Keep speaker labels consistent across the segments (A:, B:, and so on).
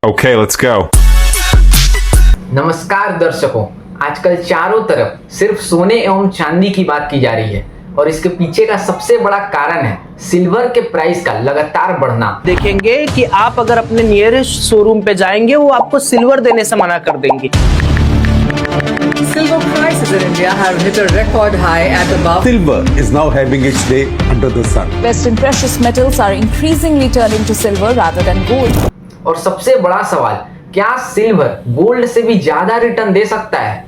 A: Okay, let's go.
B: नमस्कार दर्शकों, आजकल चारों तरफ सिर्फ सोने एवं चांदी की बात की जा रही है और इसके पीछे का सबसे बड़ा कारण है सिल्वर के प्राइस का लगातार बढ़ना।
C: देखेंगे कि आप अगर अपने नियरेस्ट शोरूम पे जाएंगे वो आपको सिल्वर देने से मना कर देंगे।
D: Silver prices in India have hit a record high at above.
E: Silver is now having its day under the sun.
F: Western precious metals are increasingly turning to silver rather than gold.
B: और सबसे बड़ा सवाल, क्या silver gold से भी ज्यादा return दे सकता है?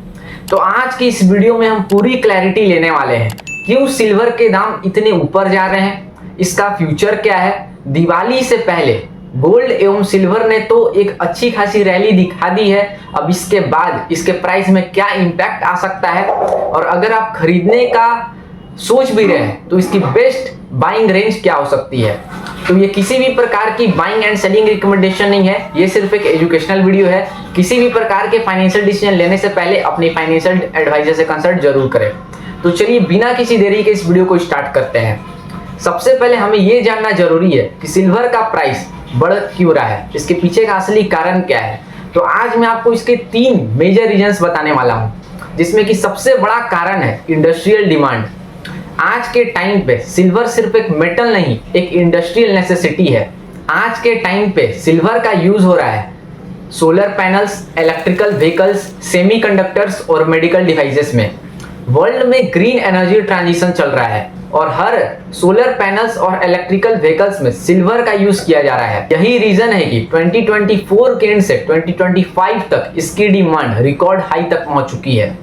B: तो आज की इस वीडियो में हम पूरी क्लैरिटी लेने वाले हैं। क्यों सिल्वर के दाम इतने ऊपर जा रहे हैं, इसका फ्यूचर क्या है। दिवाली से पहले गोल्ड एवं सिल्वर ने तो एक अच्छी खासी रैली दिखा दी है, अब इसके बाद इसके प्राइस में क्या इंपैक्ट आ सकता है, और अगर आप खरीदने का सोच भी रहे हैं तो इसकी बेस्ट बाइंग रेंज क्या हो सकती है। तो ये किसी भी प्रकार की बाइंग एंड सेलिंग रिकमेंडेशन नहीं है, ये सिर्फ एक एजुकेशनल वीडियो है। किसी भी प्रकार के फाइनेंशियल डिसीजन लेने से पहले अपनी फाइनेंशियल एडवाइजर से कंसल्ट जरूर करें। तो चलिए बिना किसी देरी के इस वीडियो को स्टार्ट करते हैं। सबसे पहले हमें ये जानना जरूरी है कि सिल्वर का प्राइस बढ़ क्यों रहा है, इसके पीछे का असली कारण क्या है। तो आज मैं आपको इसके 3 मेजर रीजंस बताने वाला हूँ, जिसमें कि सबसे बड़ा कारण है इंडस्ट्रियल डिमांड। आज के टाइम पे सिल्वर सिर्फ एक मेटल नहीं, एक इंडस्ट्रियल नेसेसिटी है। आज के टाइम पे सिल्वर का यूज हो रहा है solar panels, electrical vehicles, semiconductors और मेडिकल डिवाइसेस में। वर्ल्ड में ग्रीन एनर्जी ट्रांजिशन चल रहा है और हर सोलर पैनल्स और इलेक्ट्रिकल व्हीकल्स में सिल्वर का यूज किया जा रहा है। यही रीजन है कि 2024 के एंड से 2025 तक इसकी डिमांड रिकॉर्ड हाई तक पहुंच चुकी है।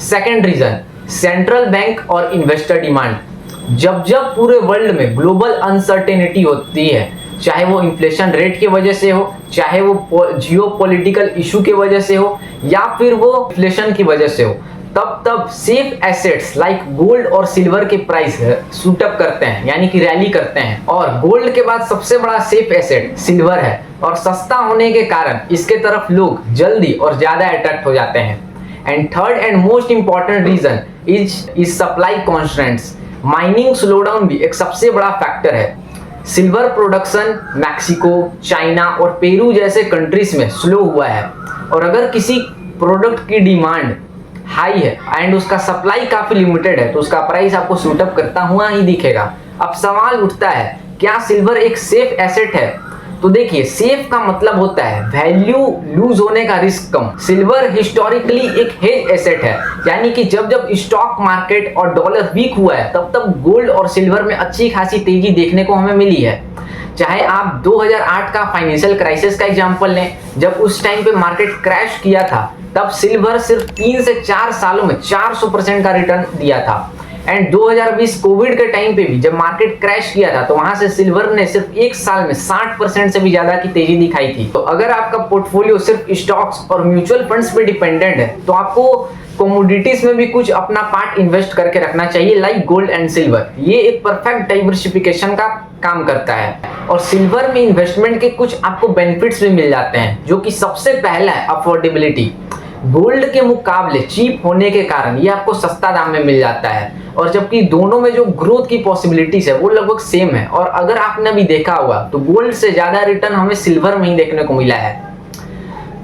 B: सेकेंड रीजन, सेंट्रल बैंक और इन्वेस्टर डिमांड। जब जब पूरे वर्ल्ड में ग्लोबल अनसर्टेनिटी होती है, चाहे वो इन्फ्लेशन रेट की वजह से हो, चाहे वो जियोपॉलिटिकल इशू की वजह से हो, या फिर वो इन्फ्लेशन की वजह से हो, तब सेफ एसेट्स लाइक गोल्ड और सिल्वर के प्राइस शूट अप करते हैं, यानी कि रैली करते हैं। और गोल्ड के बाद सबसे बड़ा सेफ एसेट सिल्वर है और सस्ता होने के कारण इसके तरफ लोग जल्दी और ज्यादा अट्रैक्ट हो जाते हैं। And third and most important reason is supply constraints. Mining slowdown भी एक सबसे बड़ा फैक्टर है। सिल्वर प्रोडक्शन मैक्सिको, चाइना और पेरू जैसे कंट्रीज में स्लो हुआ है, और अगर किसी प्रोडक्ट की डिमांड हाई है एंड उसका सप्लाई काफी लिमिटेड है तो उसका प्राइस आपको शूट अप करता हुआ ही दिखेगा। अब सवाल उठता है, क्या सिल्वर एक सेफ एसेट है? तो देखिए, सेफ का मतलब होता है वैल्यू लूज होने का रिस्क कम। सिल्वर हिस्टोरिकली एक हेज एसेट है, यानी कि जब जब स्टॉक मार्केट और डॉलर वीक हुआ है तब गोल्ड और सिल्वर में अच्छी खासी तेजी देखने को हमें मिली है। चाहे आप 2008 का फाइनेंशियल क्राइसिस का एग्जांपल लें, जब उस टाइम पे मार्केट क्रैश किया था तब सिल्वर सिर्फ 3 से 4 सालों में 400% का रिटर्न दिया था। एंड 2020 कोविड के टाइम पे भी जब मार्केट क्रैश किया था तो वहां से सिल्वर ने सिर्फ 1 साल में 60% से भी ज्यादा की तेजी दिखाई थी। तो अगर आपका पोर्टफोलियो सिर्फ स्टॉक्स और म्यूचुअल फंड्स पे डिपेंडेंट है तो आपको कमोडिटीज में भी कुछ अपना पार्ट इन्वेस्ट करके रखना चाहिए, लाइक गोल्ड एंड सिल्वर। ये एक परफेक्ट डाइवर्सिफिकेशन का काम करता है। और सिल्वर में इन्वेस्टमेंट के कुछ आपको बेनिफिट्स भी मिल जाते हैं, जो कि सबसे पहला है अफोर्डेबिलिटी। गोल्ड के मुकाबले चीप होने के कारण ये आपको सस्ता दाम में मिल जाता है, और जबकि दोनों में जो ग्रोथ की पॉसिबिलिटीज है वो लगभग सेम है। और अगर आपने भी देखा होगा तो गोल्ड से ज्यादा रिटर्न हमें सिल्वर में ही देखने को मिला है।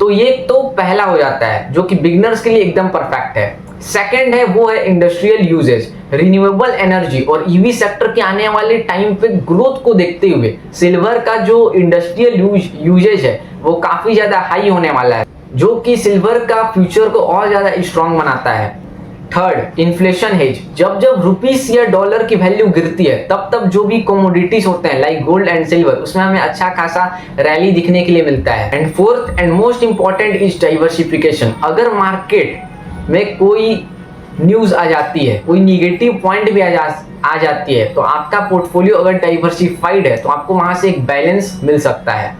B: तो ये तो पहला हो जाता है जो कि बिगिनर्स के लिए एकदम परफेक्ट है। सेकंड है वो है इंडस्ट्रियल यूजेज। रिन्यूएबल एनर्जी और ईवी सेक्टर के आने वाले टाइम पे ग्रोथ को देखते हुए सिल्वर का जो इंडस्ट्रियल यूजेज है वो काफी ज्यादा हाई होने वाला है, जो कि सिल्वर का फ्यूचर को और ज्यादा स्ट्रॉन्ग बनाता है। Third, inflation hedge. जब जब रुपीस या डॉलर की वैल्यू गिरती है तब जो भी कमोडिटीज होते हैं लाइक गोल्ड एंड सिल्वर, उसमें हमें अच्छा खासा रैली दिखने के लिए मिलता है। And fourth and most important is diversification. अगर मार्केट में कोई न्यूज आ जाती है, कोई निगेटिव पॉइंट भी आ जाती है, तो आपका पोर्टफोलियो अगर डाइवर्सिफाइड है तो आपको वहां से एक बैलेंस मिल सकता है।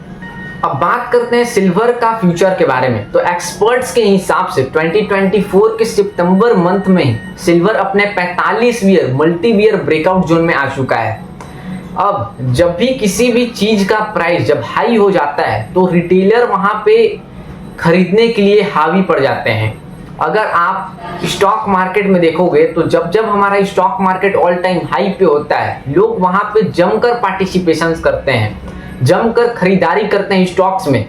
B: अब बात करते हैं सिल्वर का फ्यूचर के बारे में। तो एक्सपर्ट्स के हिसाब से 2024 के सितंबर मंथ में ही सिल्वर अपने 45 year multi year breakout zone में आ चुका है। अब जब भी किसी भी चीज का प्राइस जब हाई हो जाता है तो रिटेलर वहां पे खरीदने के लिए हावी पड़ जाते हैं। अगर आप स्टॉक मार्केट में देखोगे तो जब जब हमारा stock market all time high पे होता है, लोग वहां पे जमकर पार्टिसिपेशन करते हैं, जमकर खरीदारी करते हैं स्टॉक्स में।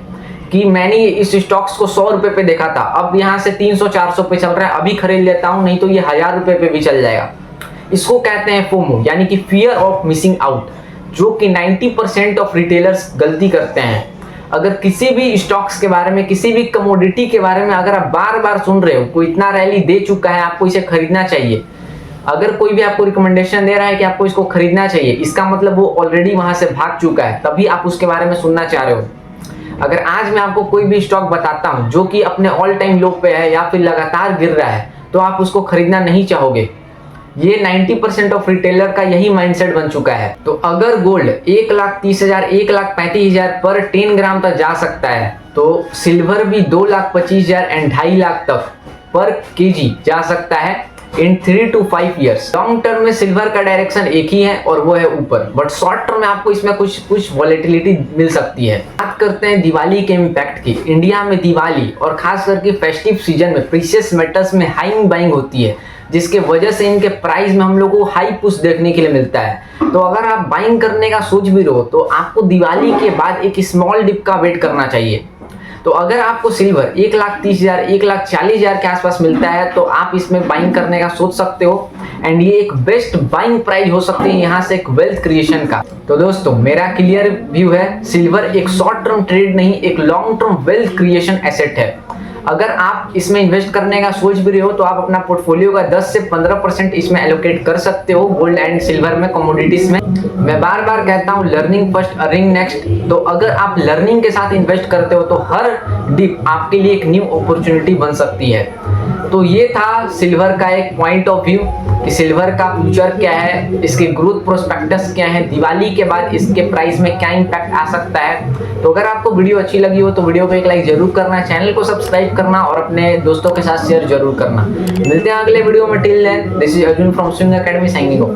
B: कि मैंने इस स्टॉक्स को 100 रुपए पे देखा था, अब यहाँ से 300-400 पे चल रहा है, अभी खरीद लेता हूँ नहीं तो ये 1000 रुपए पे भी चल जाएगा। इसको कहते हैं फोमो, यानी कि फियर ऑफ मिसिंग आउट, जो कि 90% ऑफ रिटेलर्स गलती करते हैं। अगर किसी भी स्टॉक्स के बारे में, किसी भी कमोडिटी के बारे में अगर आप बार बार सुन रहे हो कोई इतना रैली दे चुका है, आपको इसे खरीदना चाहिए, अगर कोई भी आपको रिकमेंडेशन दे रहा है कि आपको इसको खरीदना चाहिए, इसका मतलब वो ऑलरेडी वहां से भाग चुका है, तभी आप उसके बारे में सुनना चाह रहे हो। अगर आज मैं आपको कोई भी स्टॉक बताता हूं जो कि अपने ऑल टाइम लो पे है या फिर लगातार गिर रहा है, तो आप उसको खरीदना नहीं चाहोगे। ये 90% ऑफ रिटेलर का यही माइंडसेट बन चुका है। तो अगर गोल्ड 1,30,000 1,35,000 पर 10 ग्राम तक जा सकता है, तो सिल्वर भी 2,25,000 एंड 2.5 लाख तक पर केजी जा सकता है इन 3 to 5 ईयर्स। लॉन्ग टर्म में सिल्वर का डायरेक्शन एक ही है और वो है ऊपर, बट शॉर्ट टर्म में आपको इसमें कुछ वॉलेटिलिटी मिल सकती है। बात करते हैं दिवाली के इम्पैक्ट की। इंडिया में दिवाली और खास करके फेस्टिव सीजन में प्रीशियस मेटल्स में हाई बाइंग होती है, जिसके वजह से इनके प्राइस में हम लोग को हाई पुश देखने के लिए मिलता है। तो अगर आप बाइंग करने का सोच भी रहो तो आपको दिवाली के बाद एक स्मॉल डिप का वेट करना चाहिए। तो अगर आपको सिल्वर 1,30,000 1,40,000 के आसपास मिलता है तो आप इसमें बाइंग करने का सोच सकते हो, एंड ये एक बेस्ट बाइंग प्राइस हो सकती है यहाँ से एक वेल्थ क्रिएशन का। तो दोस्तों मेरा क्लियर व्यू है, सिल्वर एक शॉर्ट टर्म ट्रेड नहीं, एक long term wealth creation asset है। अगर आप इसमें इन्वेस्ट करने का सोच भी रहे हो तो आप अपना पोर्टफोलियो का 10 से 15% इसमें एलोकेट कर सकते हो गोल्ड एंड सिल्वर में, कमोडिटीज में। मैं बार बार कहता हूँ लर्निंग फर्स्ट अर्निंग नेक्स्ट। तो अगर आप लर्निंग के साथ इन्वेस्ट करते हो तो हर डिप आपके लिए एक न्यू अपॉर्चुनिटी बन सकती है। तो ये था सिल्वर का एक पॉइंट ऑफ व्यू कि सिल्वर का फ्यूचर क्या है, इसके ग्रोथ प्रोस्पेक्टस क्या है, दिवाली के बाद इसके प्राइस में क्या इंपैक्ट आ सकता है। तो अगर आपको वीडियो अच्छी लगी हो तो वीडियो को एक लाइक जरूर करना, चैनल को सब्सक्राइब करना और अपने दोस्तों के साथ शेयर जरूर करना। मिलते हैं अगले वीडियो में। Till then, this is Arjun from swing academy signing of.